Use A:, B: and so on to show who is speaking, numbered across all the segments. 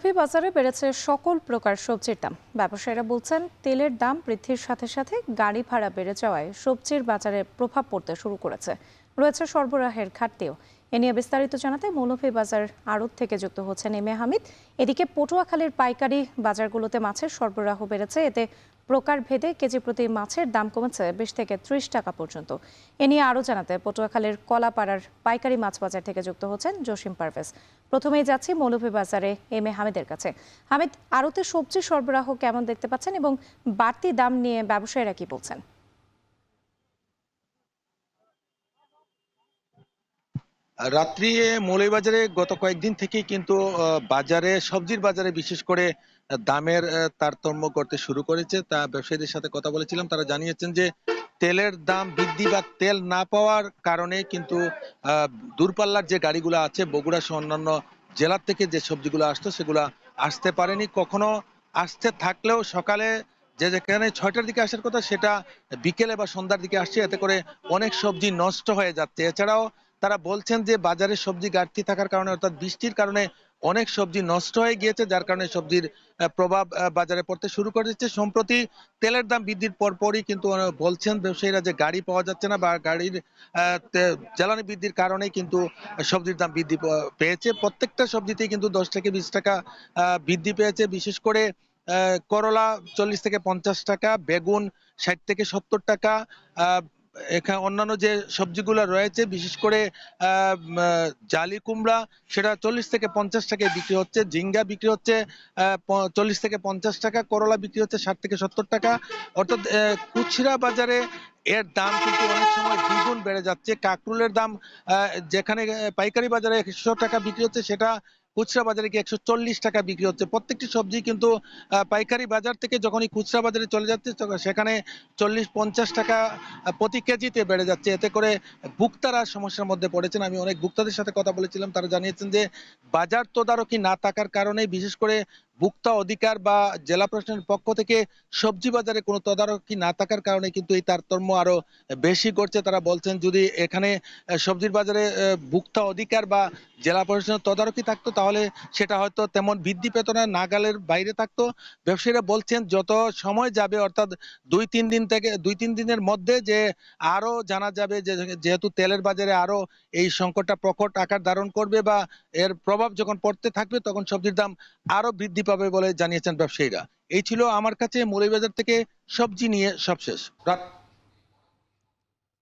A: মৌলভীবাজারে বেড়েছে সকল প্রকার সবজির দাম। ব্যবসায়ীরা বলছেন তেলের দাম বৃদ্ধির সাথে সাথে গাড়ি ভাড়া বেড়ে যাওয়ায় সবজির বাজারে প্রভাব পড়তে শুরু করেছে। রয়েছে সরবরাহের ঘাটতিও। এ নিয়ে বিস্তারিত জানাতে মৌলভীবাজার আড়ত থেকে যুক্ত হচ্ছেন এম এ হামিদ। এদিকে পটুয়াখালীর পাইকারি বাজারগুলোতে মাছের সরবরাহ বেড়েছে, এতে প্রকারভেদে কেজি প্রতি মাছের দাম কমেছে 20 থেকে 30 টাকা পর্যন্ত। এ নিয়ে আরও জানাতে পটুয়াখালীর কলাপাড়ার পাইকারি মাছ বাজার থেকে যুক্ত হচ্ছেন জসিম পারভেজ। প্রথমেই যাচ্ছি মৌলভীবাজারে এম এ হামিদের কাছে। হামিদ, আড়তে সবজি সরবরাহ কেমন দেখতে পাচ্ছেন এবং বাড়তি দাম নিয়ে ব্যবসায়ীরা কি বলছেন?
B: রাত্রি মৌলভীবাজারে গত কয়েকদিন থেকেই কিন্তু বাজারে সবজির বাজারে বিশেষ করে দামের তারতম্য করতে শুরু করেছে। তা ব্যবসায়ীদের সাথে কথা বলেছিলাম, তারা জানিয়েছেন যে তেলের দাম বৃদ্ধি বা তেল না পাওয়ার কারণে কিন্তু দূরপাল্লার যে গাড়িগুলো আছে বগুড়া সহ অন্যান্য জেলার থেকে যে সবজিগুলো আসতো সেগুলো আসতে পারেনি। কখনো আসতে থাকলেও সকালে যে যেখানে 6টার দিকে আসার কথা সেটা বিকেলে বা সন্ধ্যার দিকে আসছে, এতে করে অনেক সবজি নষ্ট হয়ে যাচ্ছে। এছাড়াও তারা বলছেন যে বাজারে সবজি ঘাটতি থাকার কারণে অর্থাৎ বৃষ্টির কারণে অনেক সবজি নষ্ট হয়ে গিয়েছে, যার কারণে সবজির প্রভাব বাজারে পড়তে শুরু করেছে। সম্প্রতি তেলের দাম বৃদ্ধির পরপরই কিন্তু বলছেন ব্যবসায়ীরা যে গাড়ি পাওয়া যাচ্ছে না বা গাড়ির জ্বালানি বৃদ্ধির কারণে কিন্তু সবজির দাম বৃদ্ধি পেয়েছে। প্রত্যেকটা সবজিতেই কিন্তু 10 থেকে 20 টাকা বৃদ্ধি পেয়েছে। বিশেষ করে করলা 40 থেকে 50 টাকা, বেগুন 60 থেকে 70 টাকা। এখানে অন্যান্য যে সবজিগুলো রয়েছে বিশেষ করে জালি কুমড়া সেটা 40 থেকে 50 টাকায় বিক্রি হচ্ছে, ঝিঙ্গা বিক্রি হচ্ছে 40 থেকে 50 টাকা, করলা বিক্রি হচ্ছে 60 থেকে 70 টাকা। অর্থাৎ খুচরা বাজারে এর দাম কিন্তু অনেক সময় দ্বিগুণ বেড়ে যাচ্ছে। কাঁকরোলের দাম যেখানে পাইকারি বাজারে 100 টাকা বিক্রি হচ্ছে সেটা খুচরা বাজারে কি 140 টাকা বিক্রি হচ্ছে। প্রত্যেকটি সবজি কিন্তু পাইকারি বাজার থেকে যখনই খুচরা বাজারে চলে যাচ্ছে সেখানে 40-50 টাকা প্রতি কেজিতে বেড়ে যাচ্ছে। এতে করে ভোক্তারা সমস্যার মধ্যে পড়েছেন। আমি অনেক ভোক্তাদের সাথে কথা বলেছিলাম, তারা জানিয়েছেন যে বাজার তদারকি না থাকার কারণে বিশেষ করে ভোক্তা অধিকার বা জেলা প্রশাসনের পক্ষ থেকে সবজি বাজারে কোনো তদারকি না থাকার কারণে কিন্তু এই তারতম্য আরো বেশি করছে। তারা বলছেন যদি এখানে সবজির বাজারে ভোক্তা অধিকার বা জেলা প্রশাসনের তদারকি থাকতো তাহলে সেটা হয়তো তেমন বৃদ্ধি পেত না, নাগালের বাইরে থাকতো। ব্যবসায়ীরা বলছেন যত সময় যাবে অর্থাৎ 2-3 দিনের মধ্যে যে আরো জানা যাবে যে যেহেতু তেলের বাজারে আরো এই সংকটটা প্রকট আকার ধারণ করবে বা এর প্রভাব যখন পড়তে থাকবে তখন সবজির দাম আরো বৃদ্ধি পাবে বলে জানিয়েছেন ব্যবসায়ীরা। এই ছিল আমার কাছে মৌলভীবাজার থেকে সবজি নিয়ে সবশেষ।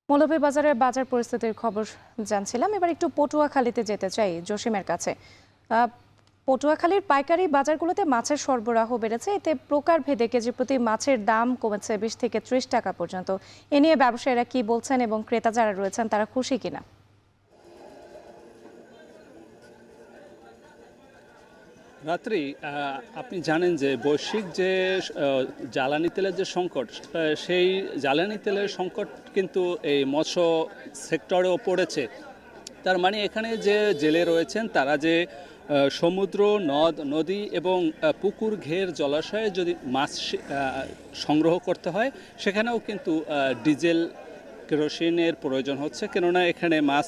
A: মৌলভীবাজারের বাজার পরিস্থিতির খবর জানছিলাম। এবার একটু পটুয়াখালীতে যেতে চাই জসিমের কাছে। পটুয়াখালীর পাইকারি বাজারগুলোতে মাছের সরবরাহ বেড়েছে, এতে প্রকারভেদে কেজি প্রতি মাছের দাম কমেছে 20 থেকে 30 টাকা পর্যন্ত। এ নিয়ে ব্যবসায়ীরা কি বলছেন এবং ক্রেতা যারা রয়েছেন তারা খুশি কিনা?
C: রাত্রি আপনি জানেন যে বৈশ্বিক যে জ্বালানি তেলের যে সংকট, সেই জ্বালানি তেলের সংকট কিন্তু এই মৎস্য সেক্টরেও পড়েছে। তার মানে এখানে যে জেলে রয়েছেন তারা যে সমুদ্র, নদ নদী এবং পুকুর ঘের জলাশয়ে যদি মাছ সংগ্রহ করতে হয় সেখানেও কিন্তু ডিজেল কেরোসিনের প্রয়োজন হচ্ছে, কেননা এখানে মাছ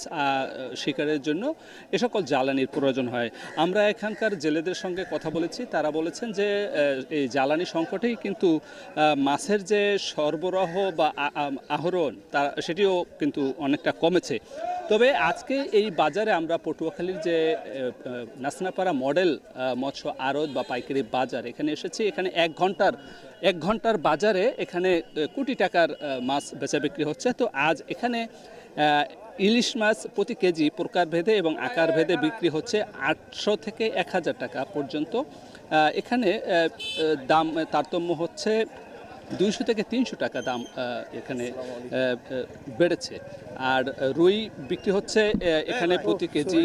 C: শিকারের জন্য এ সকল জ্বালানির প্রয়োজন হয়। আমরা এখানকার জেলেদের সঙ্গে কথা বলেছি, তারা বলেছেন যে এই জ্বালানি সংকটেই কিন্তু মাছের যে সরবরাহ বা আহরণ সেটিও কিন্তু অনেকটা কমেছে। তবে আজকে এই বাজারে আমরা পটুয়াখালীর যে নাসনাপাড়া মডেল মৎস্য আড়ত বা পাইকারি বাজার এখানে এসেছি। এখানে এক ঘন্টার বাজারে এখানে কোটি টাকার মাছ বেচা বিক্রি হচ্ছে। তো আজ এখানে ইলিশ মাছ প্রতি কেজি প্রকারভেদে এবং আকারভেদে বিক্রি হচ্ছে 800 থেকে 1000 টাকা পর্যন্ত। এখানে দাম তারতম্য হচ্ছে 200 থেকে 300 টাকা দাম এখানে বেড়েছে। আর রুই বিক্রি হচ্ছে এখানে প্রতি কেজি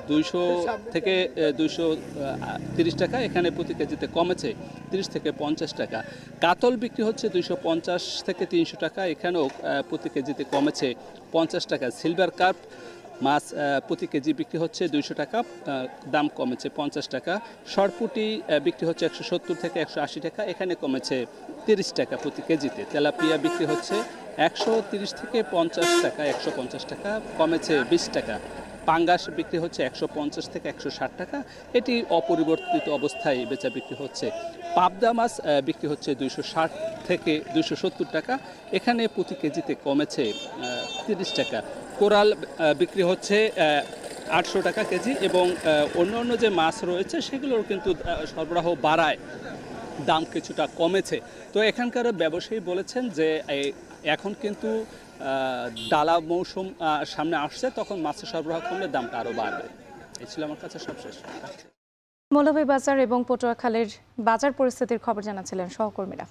C: 200 থেকে 230 টাকা, এখানে প্রতি কেজিতে কমেছে 30 থেকে 50 টাকা। কাতল বিক্রি হচ্ছে 250 থেকে 300 টাকা, এখানেও প্রতি কেজিতে কমেছে 50 টাকা। সিলভার কার্প মাছ প্রতি কেজি বিক্রি হচ্ছে 200 টাকা, দাম কমেছে 50 টাকা। সরপুটি বিক্রি হচ্ছে 170 থেকে 180 টাকা, এখানে কমেছে 30 টাকা প্রতি কেজিতে। তেলাপিয়া বিক্রি হচ্ছে 130 থেকে 50 টাকা, 150 টাকা, কমেছে 20 টাকা। পাঙ্গাস বিক্রি হচ্ছে 150 থেকে 160 টাকা, এটি অপরিবর্তিত অবস্থায় বেচা বিক্রি হচ্ছে। পাবদা মাছ বিক্রি হচ্ছে 260 থেকে 270 টাকা, এখানে প্রতি কেজিতে কমেছে 30 টাকা। কোরাল বিক্রি হচ্ছে 800 টাকা কেজি, এবং অন্য যে মাছ রয়েছে সেগুলোর কিন্তু সরবরাহ বাড়ায় দাম কিছুটা কমেছে। তো এখানকার ব্যবসায়ী বলেছেন যে এখন কিন্তু ডালা মৌসুম সামনে আসছে, তখন মাছের সরবরাহ কমলে দামটা আরও বাড়বে। এই ছিল আমার কাছে সবশেষ।
A: মৌলভীবাজার এবং পটুয়াখালীর বাজার পরিস্থিতির খবর জানাচ্ছিলেন সহকর্মীরা।